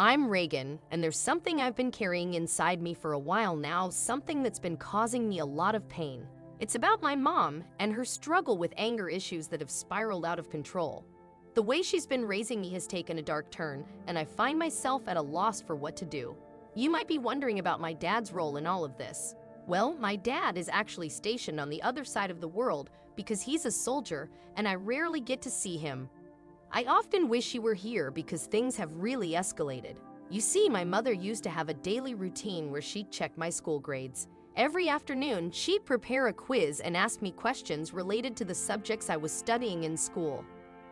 I'm Reagan, and there's something I've been carrying inside me for a while now, something that's been causing me a lot of pain. It's about my mom and her struggle with anger issues that have spiraled out of control. The way she's been raising me has taken a dark turn, and I find myself at a loss for what to do. You might be wondering about my dad's role in all of this. Well, my dad is actually stationed on the other side of the world because he's a soldier, and I rarely get to see him. I often wish he were here because things have really escalated. You see, my mother used to have a daily routine where she'd check my school grades. Every afternoon, she'd prepare a quiz and ask me questions related to the subjects I was studying in school.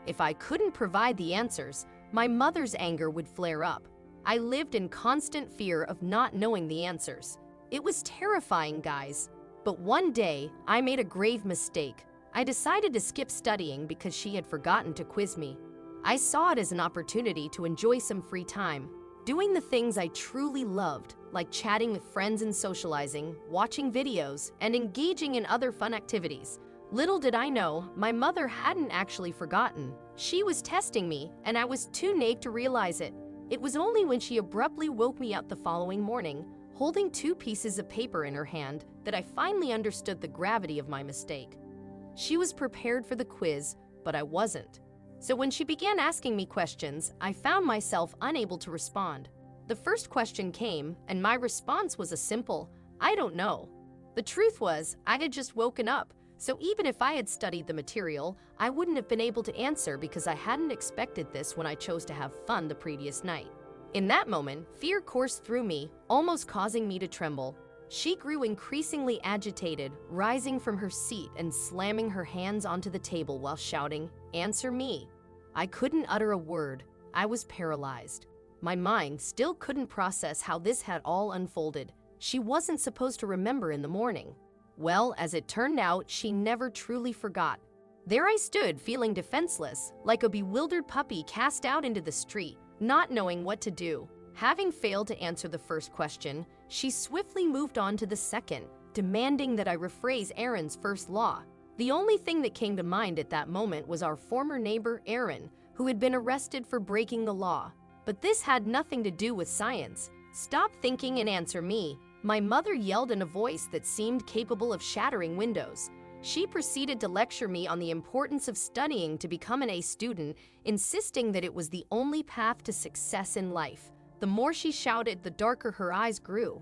If I couldn't provide the answers, my mother's anger would flare up. I lived in constant fear of not knowing the answers. It was terrifying, guys. But one day, I made a grave mistake. I decided to skip studying because she had forgotten to quiz me. I saw it as an opportunity to enjoy some free time, doing the things I truly loved, like chatting with friends and socializing, watching videos, and engaging in other fun activities. Little did I know, my mother hadn't actually forgotten. She was testing me, and I was too naive to realize it. It was only when she abruptly woke me up the following morning, holding 2 pieces of paper in her hand, that I finally understood the gravity of my mistake. She was prepared for the quiz, but I wasn't. So when she began asking me questions, I found myself unable to respond. The first question came, and my response was a simple, "I don't know." The truth was, I had just woken up, so even if I had studied the material, I wouldn't have been able to answer because I hadn't expected this when I chose to have fun the previous night. In that moment, fear coursed through me, almost causing me to tremble. She grew increasingly agitated, rising from her seat and slamming her hands onto the table while shouting, "Answer me." I couldn't utter a word. I was paralyzed. My mind still couldn't process how this had all unfolded. She wasn't supposed to remember in the morning. Well, as it turned out, she never truly forgot. There I stood, feeling defenseless, like a bewildered puppy cast out into the street, not knowing what to do. Having failed to answer the first question, she swiftly moved on to the second, demanding that I rephrase Aaron's first law. The only thing that came to mind at that moment was our former neighbor, Aaron, who had been arrested for breaking the law. But this had nothing to do with science. "Stop thinking and answer me," my mother yelled in a voice that seemed capable of shattering windows. She proceeded to lecture me on the importance of studying to become an A student, insisting that it was the only path to success in life. The more she shouted, the darker her eyes grew.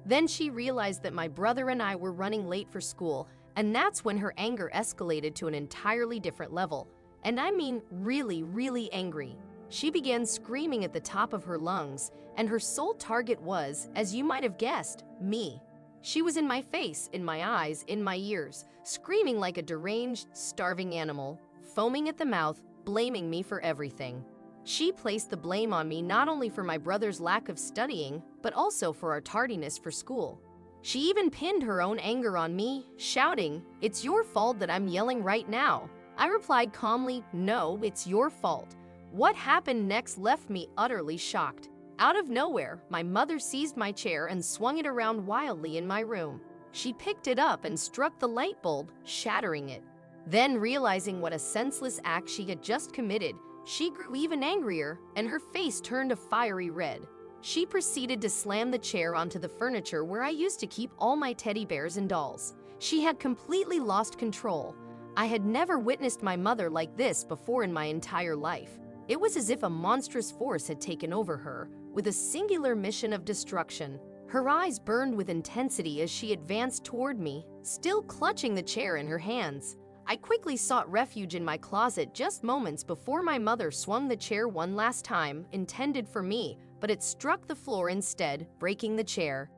Then she realized that my brother and I were running late for school, and that's when her anger escalated to an entirely different level. And I mean really, really angry. She began screaming at the top of her lungs, and her sole target was, as you might have guessed, me. She was in my face, in my eyes, in my ears, screaming like a deranged, starving animal, foaming at the mouth, blaming me for everything. She placed the blame on me not only for my brother's lack of studying, but also for our tardiness for school. She even pinned her own anger on me, shouting, "It's your fault that I'm yelling right now." I replied calmly, "No, it's your fault." What happened next left me utterly shocked. Out of nowhere, my mother seized my chair and swung it around wildly in my room. She picked it up and struck the light bulb, shattering it. Then, realizing what a senseless act she had just committed, she grew even angrier, and her face turned a fiery red. She proceeded to slam the chair onto the furniture where I used to keep all my teddy bears and dolls. She had completely lost control. I had never witnessed my mother like this before in my entire life. It was as if a monstrous force had taken over her, with a singular mission of destruction. Her eyes burned with intensity as she advanced toward me, still clutching the chair in her hands. I quickly sought refuge in my closet just moments before my mother swung the chair one last time, intended for me, but it struck the floor instead, breaking the chair.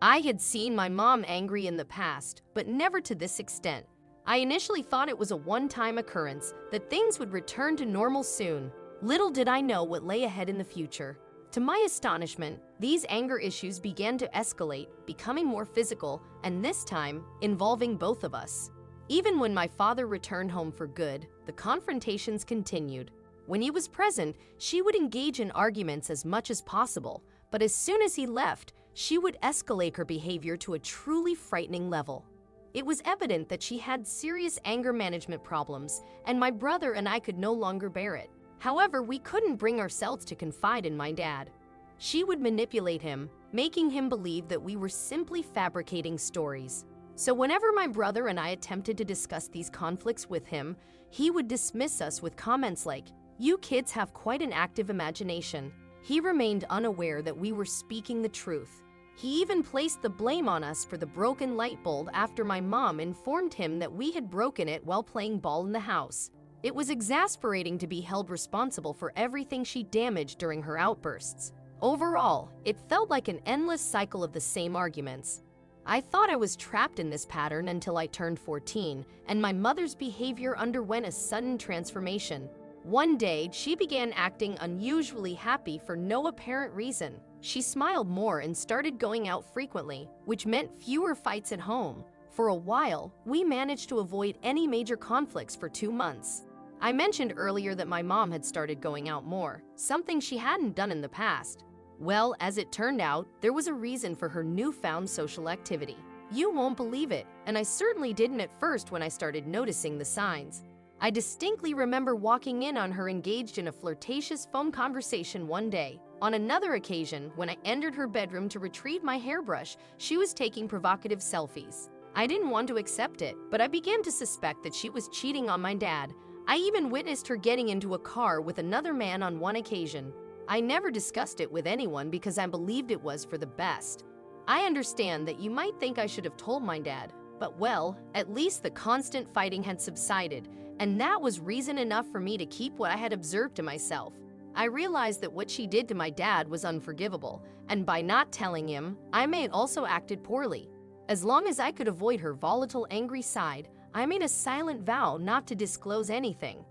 I had seen my mom angry in the past, but never to this extent. I initially thought it was a one-time occurrence, that things would return to normal soon. Little did I know what lay ahead in the future. To my astonishment, these anger issues began to escalate, becoming more physical, and this time, involving both of us. Even when my father returned home for good, the confrontations continued. When he was present, she would engage in arguments as much as possible, but as soon as he left, she would escalate her behavior to a truly frightening level. It was evident that she had serious anger management problems, and my brother and I could no longer bear it. However, we couldn't bring ourselves to confide in my dad. She would manipulate him, making him believe that we were simply fabricating stories. So whenever my brother and I attempted to discuss these conflicts with him, he would dismiss us with comments like, "You kids have quite an active imagination." He remained unaware that we were speaking the truth. He even placed the blame on us for the broken light bulb after my mom informed him that we had broken it while playing ball in the house. It was exasperating to be held responsible for everything she damaged during her outbursts. Overall, it felt like an endless cycle of the same arguments. I thought I was trapped in this pattern until I turned 14, and my mother's behavior underwent a sudden transformation. One day, she began acting unusually happy for no apparent reason. She smiled more and started going out frequently, which meant fewer fights at home. For a while, we managed to avoid any major conflicts for 2 months. I mentioned earlier that my mom had started going out more, something she hadn't done in the past. Well, as it turned out, there was a reason for her newfound social activity. You won't believe it, and I certainly didn't at first when I started noticing the signs. I distinctly remember walking in on her engaged in a flirtatious phone conversation one day. On another occasion, when I entered her bedroom to retrieve my hairbrush, she was taking provocative selfies. I didn't want to accept it, but I began to suspect that she was cheating on my dad. I even witnessed her getting into a car with another man on one occasion. I never discussed it with anyone because I believed it was for the best. I understand that you might think I should have told my dad, but well, at least the constant fighting had subsided, and that was reason enough for me to keep what I had observed to myself. I realized that what she did to my dad was unforgivable, and by not telling him, I may have also acted poorly. As long as I could avoid her volatile, angry side, I made a silent vow not to disclose anything.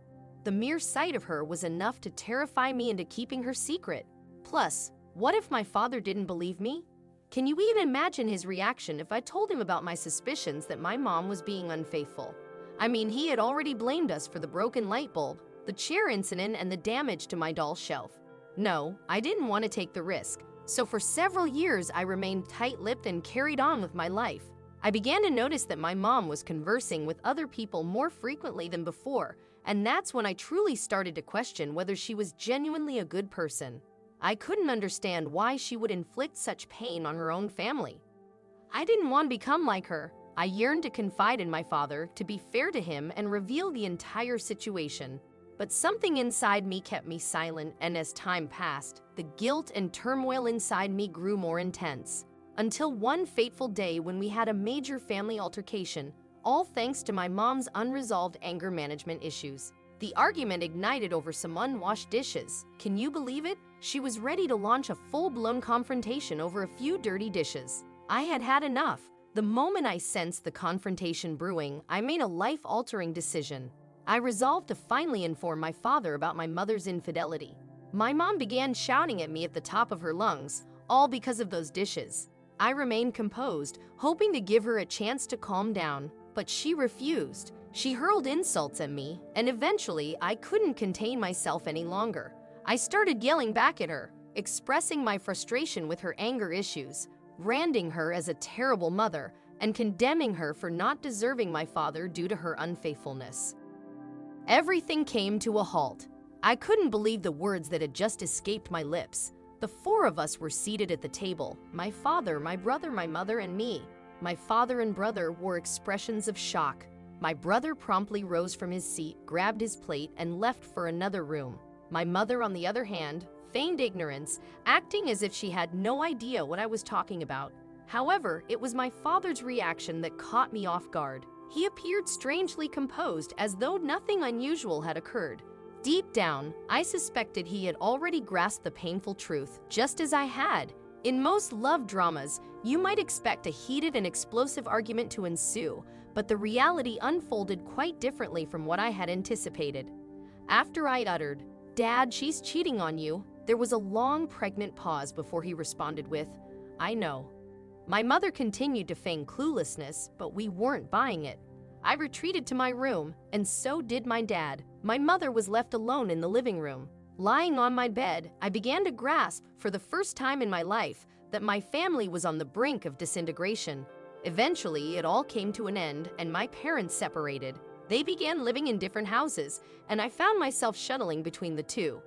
The mere sight of her was enough to terrify me into keeping her secret. Plus, what if my father didn't believe me? Can you even imagine his reaction if I told him about my suspicions that my mom was being unfaithful? I mean, he had already blamed us for the broken light bulb, the chair incident, and the damage to my doll shelf. No, I didn't want to take the risk. So for several years, I remained tight-lipped and carried on with my life. I began to notice that my mom was conversing with other people more frequently than before, and that's when I truly started to question whether she was genuinely a good person. I couldn't understand why she would inflict such pain on her own family. I didn't want to become like her. I yearned to confide in my father, to be fair to him, and reveal the entire situation. But something inside me kept me silent, and as time passed, the guilt and turmoil inside me grew more intense. Until one fateful day when we had a major family altercation, all thanks to my mom's unresolved anger management issues. The argument ignited over some unwashed dishes. Can you believe it? She was ready to launch a full-blown confrontation over a few dirty dishes. I had had enough. The moment I sensed the confrontation brewing, I made a life-altering decision. I resolved to finally inform my father about my mother's infidelity. My mom began shouting at me at the top of her lungs, all because of those dishes. I remained composed, hoping to give her a chance to calm down, but she refused. She hurled insults at me, and eventually I couldn't contain myself any longer. I started yelling back at her, expressing my frustration with her anger issues, branding her as a terrible mother, and condemning her for not deserving my father due to her unfaithfulness. Everything came to a halt. I couldn't believe the words that had just escaped my lips. The four of us were seated at the table, my father, my brother, my mother, and me. My father and brother wore expressions of shock. My brother promptly rose from his seat, grabbed his plate, and left for another room. My mother, on the other hand, feigned ignorance, acting as if she had no idea what I was talking about. However, it was my father's reaction that caught me off guard. He appeared strangely composed, as though nothing unusual had occurred. Deep down, I suspected he had already grasped the painful truth, just as I had. In most love dramas, you might expect a heated and explosive argument to ensue, but the reality unfolded quite differently from what I had anticipated. After I uttered, "Dad, she's cheating on you," there was a long, pregnant pause before he responded with, "I know." My mother continued to feign cluelessness, but we weren't buying it. I retreated to my room, and so did my dad. My mother was left alone in the living room. Lying on my bed, I began to grasp, for the first time in my life, that my family was on the brink of disintegration. Eventually, it all came to an end, and my parents separated. They began living in different houses, and I found myself shuttling between the two.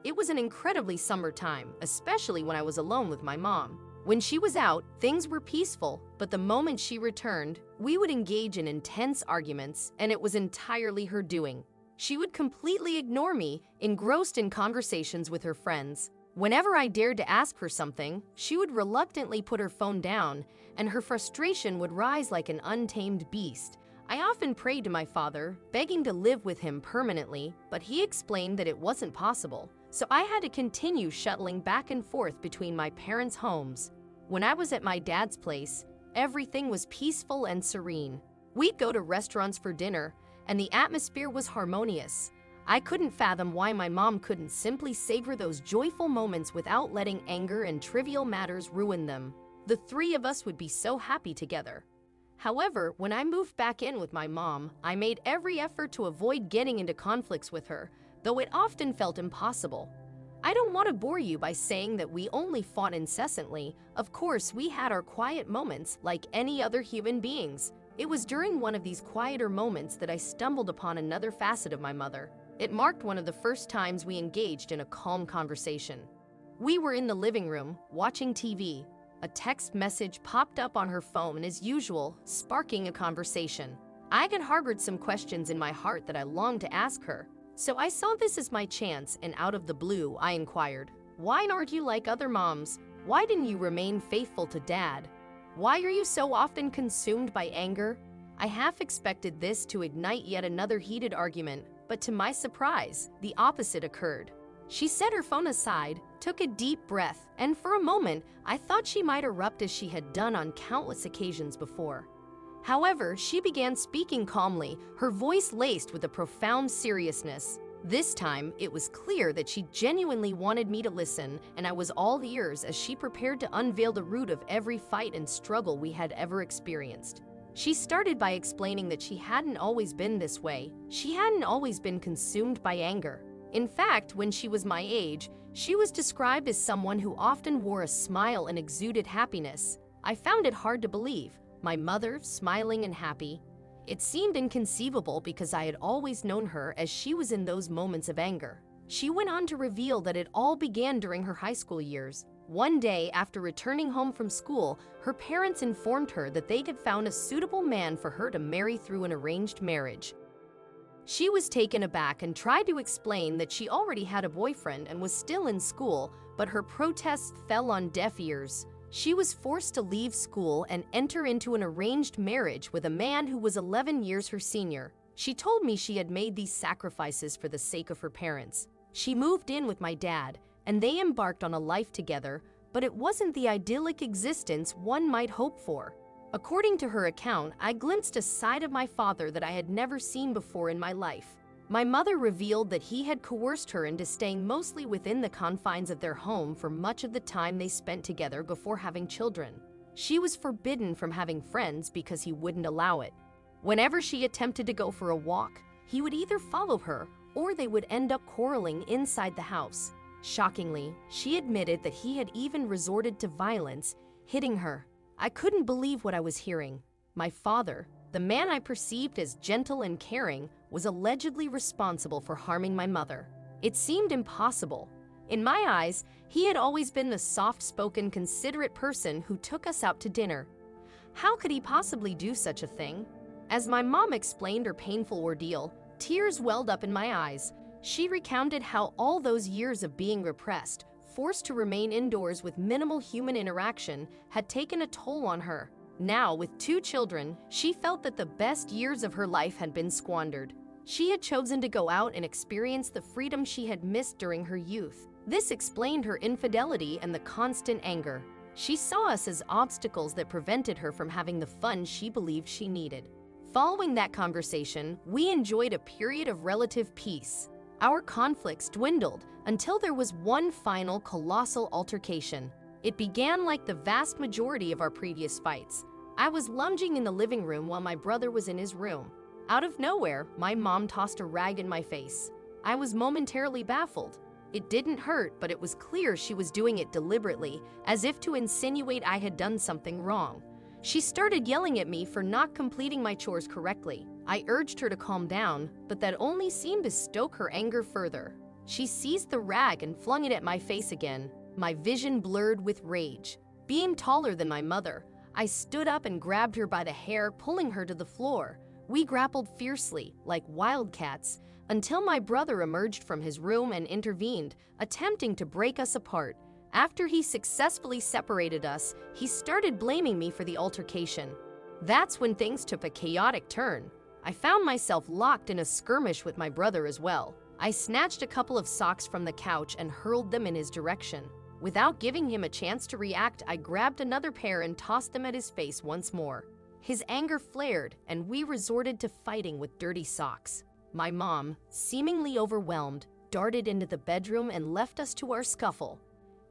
It was an incredibly summer time, especially when I was alone with my mom. When she was out, things were peaceful, but the moment she returned, we would engage in intense arguments, and it was entirely her doing. She would completely ignore me, engrossed in conversations with her friends. Whenever I dared to ask her something, she would reluctantly put her phone down, and her frustration would rise like an untamed beast. I often prayed to my father, begging to live with him permanently, but he explained that it wasn't possible, so I had to continue shuttling back and forth between my parents' homes. When I was at my dad's place, everything was peaceful and serene. We'd go to restaurants for dinner, and the atmosphere was harmonious. I couldn't fathom why my mom couldn't simply savor those joyful moments without letting anger and trivial matters ruin them. The three of us would be so happy together. However, when I moved back in with my mom, I made every effort to avoid getting into conflicts with her, though it often felt impossible. I don't want to bore you by saying that we only fought incessantly. Of course, we had our quiet moments like any other human beings. It was during one of these quieter moments that I stumbled upon another facet of my mother. It marked one of the first times we engaged in a calm conversation. We were in the living room, watching TV. A text message popped up on her phone as usual, sparking a conversation. I had harbored some questions in my heart that I longed to ask her. So I saw this as my chance, and out of the blue, I inquired, "Why aren't you like other moms? Why didn't you remain faithful to Dad? Why are you so often consumed by anger?" I half expected this to ignite yet another heated argument, but to my surprise, the opposite occurred. She set her phone aside, took a deep breath, and for a moment, I thought she might erupt as she had done on countless occasions before. However, she began speaking calmly, her voice laced with a profound seriousness. This time, it was clear that she genuinely wanted me to listen, and I was all ears as she prepared to unveil the root of every fight and struggle we had ever experienced. She started by explaining that she hadn't always been this way. She hadn't always been consumed by anger. In fact, when she was my age, she was described as someone who often wore a smile and exuded happiness. I found it hard to believe. My mother, smiling and happy. It seemed inconceivable because I had always known her as she was in those moments of anger. She went on to reveal that it all began during her high school years. One day, after returning home from school, her parents informed her that they had found a suitable man for her to marry through an arranged marriage. She was taken aback and tried to explain that she already had a boyfriend and was still in school, but her protests fell on deaf ears. She was forced to leave school and enter into an arranged marriage with a man who was 11 years her senior. She told me she had made these sacrifices for the sake of her parents. She moved in with my dad, and they embarked on a life together, but it wasn't the idyllic existence one might hope for. According to her account, I glimpsed a side of my father that I had never seen before in my life. My mother revealed that he had coerced her into staying mostly within the confines of their home for much of the time they spent together before having children. She was forbidden from having friends because he wouldn't allow it. Whenever she attempted to go for a walk, he would either follow her or they would end up quarreling inside the house. Shockingly, she admitted that he had even resorted to violence, hitting her. I couldn't believe what I was hearing. My father, the man I perceived as gentle and caring, was allegedly responsible for harming my mother. It seemed impossible. In my eyes, he had always been the soft-spoken, considerate person who took us out to dinner. How could he possibly do such a thing? As my mom explained her painful ordeal, tears welled up in my eyes. She recounted how all those years of being repressed, forced to remain indoors with minimal human interaction, had taken a toll on her. Now, with 2 children, she felt that the best years of her life had been squandered. She had chosen to go out and experience the freedom she had missed during her youth. This explained her infidelity and the constant anger. She saw us as obstacles that prevented her from having the fun she believed she needed. Following that conversation, we enjoyed a period of relative peace. Our conflicts dwindled until there was one final colossal altercation. It began like the vast majority of our previous fights. I was lunging in the living room while my brother was in his room. Out of nowhere, my mom tossed a rag in my face. I was momentarily baffled. It didn't hurt, but it was clear she was doing it deliberately, as if to insinuate I had done something wrong. She started yelling at me for not completing my chores correctly. I urged her to calm down, but that only seemed to stoke her anger further. She seized the rag and flung it at my face again, my vision blurred with rage. Being taller than my mother, I stood up and grabbed her by the hair, pulling her to the floor. We grappled fiercely, like wildcats, until my brother emerged from his room and intervened, attempting to break us apart. After he successfully separated us, he started blaming me for the altercation. That's when things took a chaotic turn. I found myself locked in a skirmish with my brother as well. I snatched a couple of socks from the couch and hurled them in his direction. Without giving him a chance to react, I grabbed another pair and tossed them at his face once more. His anger flared, and we resorted to fighting with dirty socks. My mom, seemingly overwhelmed, darted into the bedroom and left us to our scuffle.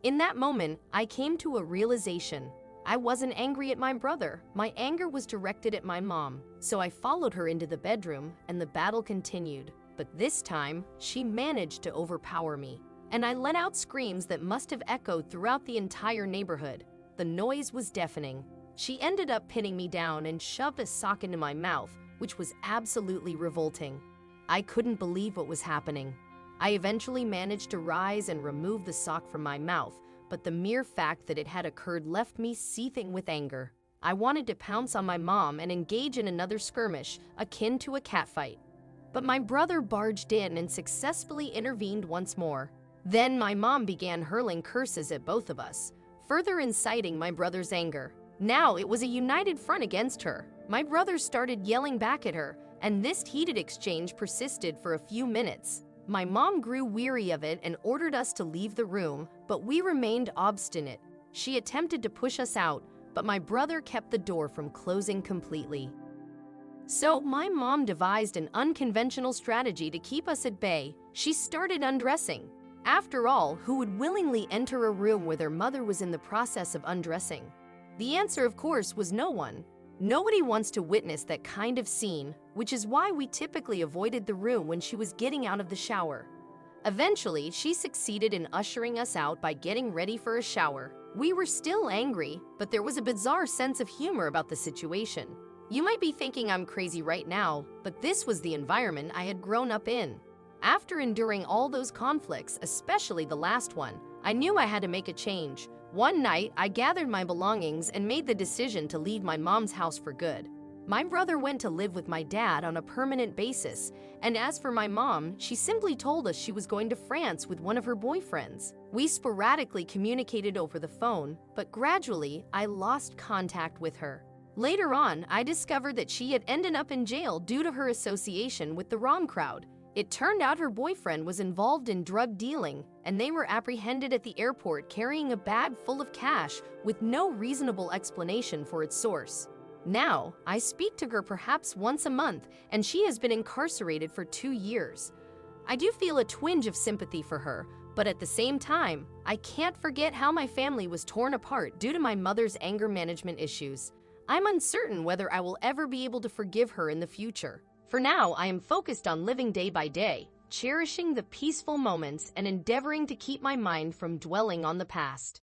In that moment, I came to a realization. I wasn't angry at my brother. My anger was directed at my mom. So I followed her into the bedroom, and the battle continued. But this time, she managed to overpower me, and I let out screams that must have echoed throughout the entire neighborhood. The noise was deafening. She ended up pinning me down and shoved a sock into my mouth, which was absolutely revolting. I couldn't believe what was happening. I eventually managed to rise and remove the sock from my mouth, but the mere fact that it had occurred left me seething with anger. I wanted to pounce on my mom and engage in another skirmish, akin to a catfight. But my brother barged in and successfully intervened once more. Then my mom began hurling curses at both of us, further inciting my brother's anger. Now it was a united front against her. My brother started yelling back at her, and this heated exchange persisted for a few minutes. My mom grew weary of it and ordered us to leave the room, but we remained obstinate. She attempted to push us out, but my brother kept the door from closing completely. So my mom devised an unconventional strategy to keep us at bay. She started undressing. After all, who would willingly enter a room where their mother was in the process of undressing? The answer, of course, was no one. Nobody wants to witness that kind of scene, which is why we typically avoided the room when she was getting out of the shower. Eventually, she succeeded in ushering us out by getting ready for a shower. We were still angry, but there was a bizarre sense of humor about the situation. You might be thinking I'm crazy right now, but this was the environment I had grown up in. After enduring all those conflicts, especially the last one, I knew I had to make a change. One night, I gathered my belongings and made the decision to leave my mom's house for good. My brother went to live with my dad on a permanent basis, and as for my mom, she simply told us she was going to France with one of her boyfriends. We sporadically communicated over the phone, but gradually, I lost contact with her. Later on, I discovered that she had ended up in jail due to her association with the wrong crowd. It turned out her boyfriend was involved in drug dealing, and they were apprehended at the airport carrying a bag full of cash with no reasonable explanation for its source. Now, I speak to her perhaps once a month, and she has been incarcerated for 2 years. I do feel a twinge of sympathy for her, but at the same time, I can't forget how my family was torn apart due to my mother's anger management issues. I'm uncertain whether I will ever be able to forgive her in the future. For now, I am focused on living day by day, cherishing the peaceful moments and endeavoring to keep my mind from dwelling on the past.